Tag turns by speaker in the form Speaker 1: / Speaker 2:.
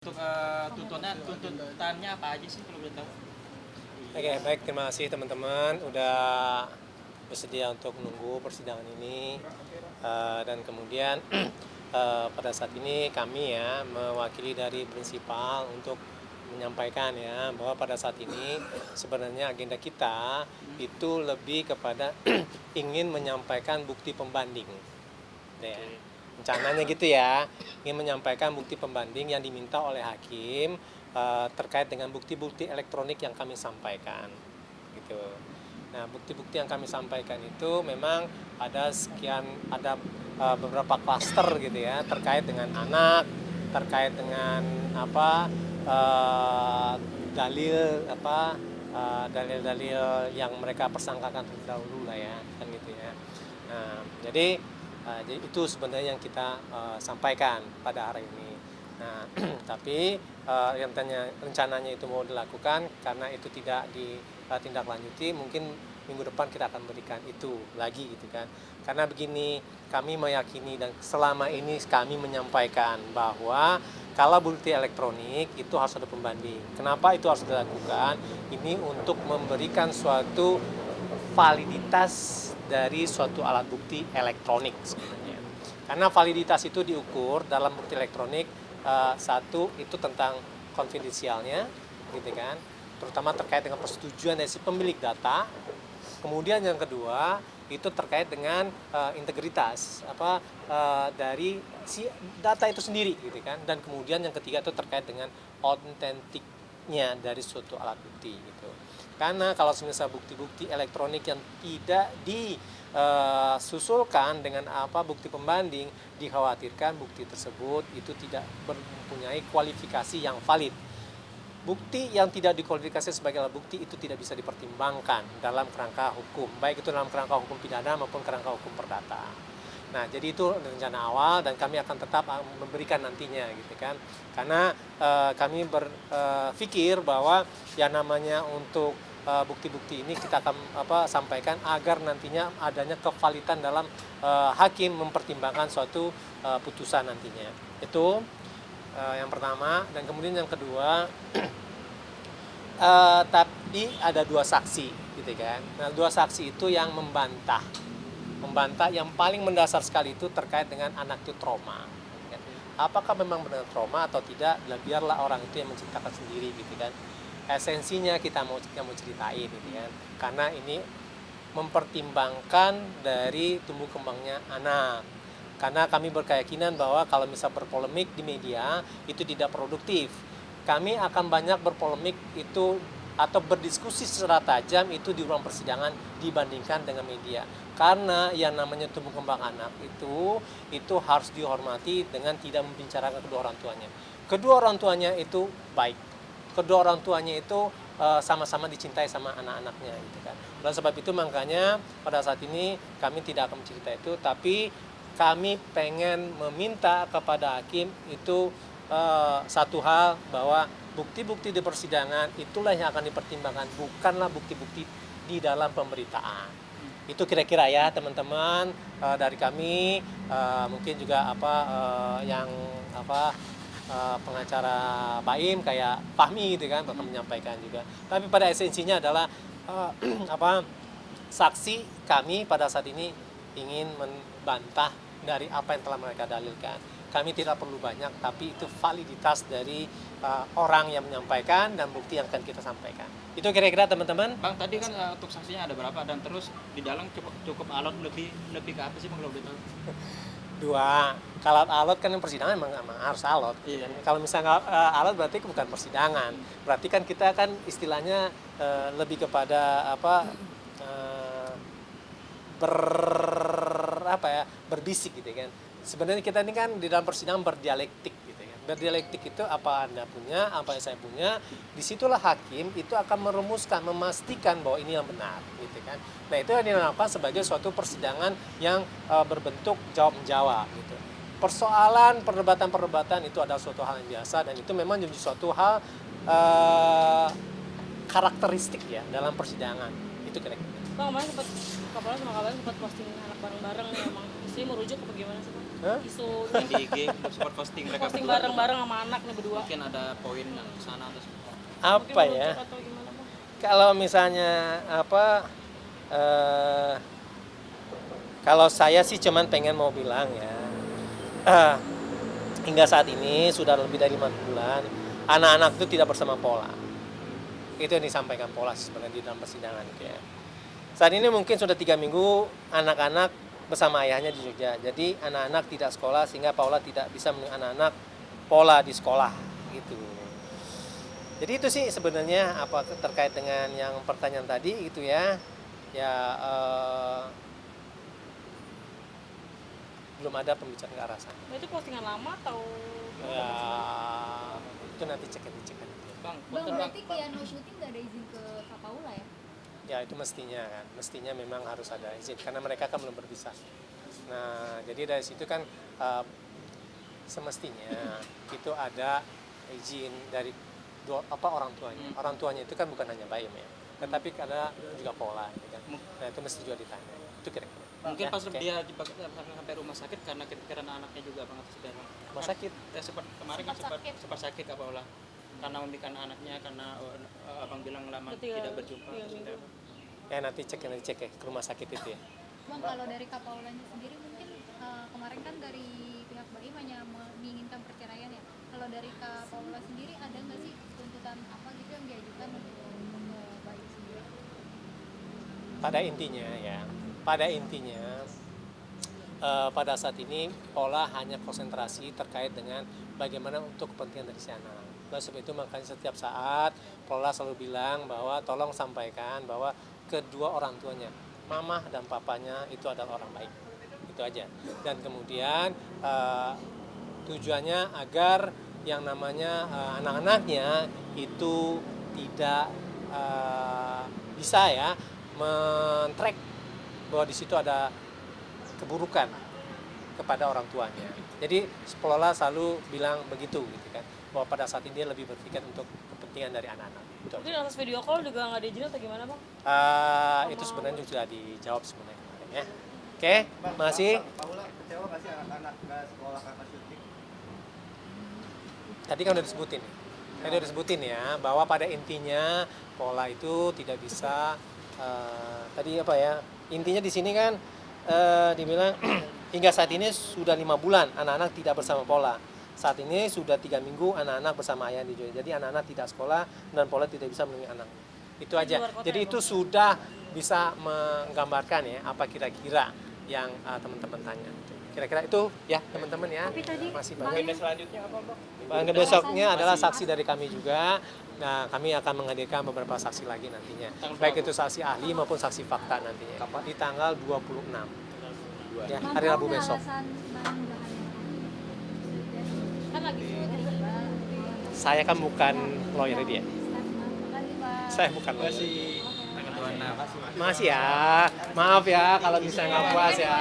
Speaker 1: Untuk tuntutannya apa aja sih kalau boleh tahu?
Speaker 2: Oke, baik, terima kasih teman-teman udah bersedia untuk menunggu persidangan ini. Dan kemudian pada saat ini kami ya mewakili dari prinsipal untuk menyampaikan ya bahwa pada saat ini sebenarnya agenda kita itu lebih kepada ingin menyampaikan bukti pembanding. Ya. Rencananya gitu ya, ingin menyampaikan bukti pembanding yang diminta oleh hakim terkait dengan bukti-bukti elektronik yang kami sampaikan gitu. Nah, bukti-bukti yang kami sampaikan itu memang ada beberapa klaster gitu ya, terkait dengan anak, terkait dengan dalil dalil-dalil yang mereka persangkakan terlebih dahulu lah ya, kan gitu ya. Nah, jadi itu sebenarnya yang kita sampaikan pada hari ini. Nah, tapi rencananya itu mau dilakukan karena itu tidak ditindaklanjuti, mungkin minggu depan kita akan berikan itu lagi gitu kan. Karena begini, kami meyakini dan selama ini kami menyampaikan bahwa kalau bukti elektronik itu harus ada pembanding. Kenapa itu harus dilakukan? Ini untuk memberikan suatu validitas dari suatu alat bukti elektronik sebenarnya. Karena validitas itu diukur dalam bukti elektronik, satu itu tentang konfidensialnya, gitu kan, terutama terkait dengan persetujuan dari si pemilik data. Kemudian yang kedua itu terkait dengan integritas dari si data itu sendiri, gitu kan. Dan kemudian yang ketiga itu terkait dengan autentiknya dari suatu alat bukti, gitu. Karena kalau misalnya bukti-bukti elektronik yang tidak disusulkan dengan bukti pembanding, dikhawatirkan bukti tersebut itu tidak mempunyai kualifikasi yang valid. Bukti yang tidak dikualifikasi sebagai alat bukti itu tidak bisa dipertimbangkan dalam kerangka hukum, baik itu dalam kerangka hukum pidana maupun kerangka hukum perdata. Nah, jadi itu rencana awal dan kami akan tetap memberikan nantinya gitu kan. Karena kami berpikir bahwa yang namanya untuk bukti-bukti ini kita akan sampaikan agar nantinya adanya kevalitan dalam hakim mempertimbangkan suatu putusan nantinya. Itu yang pertama. Dan kemudian yang kedua, tapi ada dua saksi gitu kan. Nah, dua saksi itu yang membantah yang paling mendasar sekali itu terkait dengan anak itu trauma. Apakah memang benar trauma atau tidak, biarlah orang itu yang menceritakan sendiri gitu kan. Esensinya kita mau ceritain gitu kan. Karena ini mempertimbangkan dari tumbuh kembangnya anak. Karena kami berkeyakinan bahwa kalau misal berpolemik di media itu tidak produktif. Kami akan banyak berpolemik itu atau berdiskusi secara tajam itu di ruang persidangan dibandingkan dengan media. Karena yang namanya tumbuh kembang anak itu harus dihormati dengan tidak membicarakan kedua orang tuanya. Kedua orang tuanya itu baik. Kedua orang tuanya itu sama-sama dicintai sama anak-anaknya gitu kan. Oleh sebab itu makanya pada saat ini kami tidak akan mencerita itu, tapi kami pengen meminta kepada hakim itu satu hal, bahwa bukti-bukti di persidangan itulah yang akan dipertimbangkan, bukanlah bukti-bukti di dalam pemberitaan. Itu kira-kira ya teman-teman dari kami, mungkin juga pengacara Baim kayak Fahmi gitu kan bakal menyampaikan juga. Tapi pada esensinya adalah saksi kami pada saat ini ingin membantah dari apa yang telah mereka dalilkan. Kami tidak perlu banyak, tapi itu validitas dari orang yang menyampaikan dan bukti yang akan kita sampaikan. Itu kira-kira teman-teman.
Speaker 1: Bang, tadi kan untuk saksinya ada berapa dan terus di dalam cukup alat lebih ke apa sih Bang kalau boleh tahu?
Speaker 2: Dua. Kalau alat kan yang persidangan memang harus alat.
Speaker 1: Iya.
Speaker 2: Kalau misalnya alat berarti bukan persidangan. Berarti kan kita kan istilahnya lebih kepada berbisik gitu kan. Sebenarnya kita ini kan di dalam persidangan berdialektik gitu kan. Berdialektik itu apa Anda punya, apa yang saya punya, disitulah hakim itu akan merumuskan, memastikan bahwa ini yang benar gitu kan. Nah, itu yang dinamakan sebagai suatu persidangan yang berbentuk jawab-menjawab gitu. Persoalan, perdebatan itu adalah suatu hal yang biasa dan itu memang jadi suatu hal karakteristik ya dalam persidangan. Itu kira-kira.
Speaker 3: Bang, kemarin sempat Kapolres sama kabarnya sempat posting anak bareng-bareng nih emang. Isunya mau rujuk apa gimana sih Bang?
Speaker 2: Hah?
Speaker 3: Isu
Speaker 1: Di IG sempat posting mereka
Speaker 3: posting
Speaker 1: berdua.
Speaker 3: bareng-bareng sama anak nih berdua.
Speaker 1: Mungkin ada poin yang sana atau
Speaker 3: Mungkin
Speaker 2: Apa
Speaker 3: mau
Speaker 2: ya?
Speaker 3: rujuk atau gimana Bang?
Speaker 2: Kalau misalnya eh, kalau saya sih cuman pengen mau bilang ya, hingga saat ini sudah lebih dari 5 bulan anak-anak itu tidak bersama pola. Itu yang disampaikan pola sebenarnya di dalam persidangan gitu ya. Saat ini mungkin sudah 3 minggu anak-anak bersama ayahnya di Jogja. Jadi anak-anak tidak sekolah sehingga Paula tidak bisa menemui anak-anak pola di sekolah gitu. Jadi itu sih sebenarnya apa terkait dengan yang pertanyaan tadi gitu ya. Ya belum ada pembicaraan ke arah sana.
Speaker 3: Nah, itu postingan lama atau
Speaker 2: Ya itu nanti cek aja.
Speaker 1: Bang,
Speaker 4: Bang,
Speaker 1: punten,
Speaker 4: berarti Kiano syuting nggak ada izin ke Kak Paula ya?
Speaker 2: Ya itu mestinya kan, mestinya memang harus ada izin karena mereka kan belum berpisah. Nah jadi dari situ kan semestinya itu ada izin dari orang tuanya. Orang tuanya itu kan bukan hanya Bayem ya, tetapi ada juga Pola. Gitu kan. Nah itu mesti juga ditanya. Itu kira-kira.
Speaker 1: mungkin
Speaker 2: Ya,
Speaker 1: pas
Speaker 2: oke.
Speaker 1: dia sampai rumah sakit karena kepikiran anaknya juga bang atau saudara.
Speaker 2: Rumah sakit?
Speaker 1: Sempat kemarin kan sempat sakit Kak Paula karena memikirkan anaknya karena abang bilang lama
Speaker 3: Ketika-
Speaker 1: tidak berjumpa.
Speaker 3: iya, minggu.
Speaker 2: Ya nanti cek ya ke rumah sakit itu ya.
Speaker 4: Bang, kalau dari Kak Paulanya sendiri mungkin kemarin kan dari pihak Baim hanya menginginkan perceraian ya. Kalau dari Kak Paula sendiri ada nggak sih tuntutan apa gitu yang diajukan untuk Baim sendiri?
Speaker 2: Pada intinya pada saat ini Pola hanya konsentrasi terkait dengan bagaimana untuk kepentingan dari si anak. Oleh sebab itu makanya setiap saat Pola selalu bilang bahwa tolong sampaikan bahwa kedua orang tuanya, mama dan papanya itu adalah orang baik. Itu aja. Dan kemudian tujuannya agar yang namanya anak-anaknya itu tidak bisa ya men-track bahwa di situ ada keburukan kepada orang tuanya. Jadi Pola selalu bilang begitu gitu kan, bahwa pada saat ini dia lebih berpikir untuk kepentingan dari anak-anak. Itu
Speaker 3: Mungkin
Speaker 2: aja.
Speaker 3: atas video call juga nggak diizinin atau gimana Bang?
Speaker 2: Itu sebenarnya sudah dijawab sebenarnya kemarin ya. Oke, masih.
Speaker 5: Paula kecewa nggak sih anak nggak sekolah karena syuting?
Speaker 2: Tadi kan udah disebutin. Tadi udah disebutin ya bahwa pada intinya Pola itu tidak bisa tadi apa ya? Intinya di sini kan dibilang hingga saat ini sudah 5 bulan anak-anak tidak bersama Pola. Saat ini sudah 3 minggu anak-anak bersama ayah di Jogja. Jadi anak-anak tidak sekolah dan Pola tidak bisa menemui anak. Itu
Speaker 3: Di
Speaker 2: aja.
Speaker 3: luar kota
Speaker 2: Jadi
Speaker 3: ya,
Speaker 2: itu
Speaker 3: Bang?
Speaker 2: sudah bisa menggambarkan ya apa kira-kira yang teman-teman tanya. Kira-kira itu ya teman-teman ya.
Speaker 4: Tapi tadi
Speaker 2: Masih banyak.
Speaker 1: Selanjutnya apa bang?
Speaker 2: Agenda besoknya adalah saksi dari kami juga. Nah, kami akan menghadirkan beberapa saksi lagi nantinya. Baik itu saksi ahli maupun saksi fakta nantinya. Di tanggal 26. Ya, hari Rabu besok.
Speaker 4: Alasan penangguhannya?
Speaker 3: Kan lagi
Speaker 2: Saya kan bukan lawyer dia.
Speaker 4: Makasih, Bang.
Speaker 2: Saya bukan lawyer.
Speaker 1: Tanggal 26.
Speaker 2: Masih ya. Maaf ya kalau bisa nggak puas ya.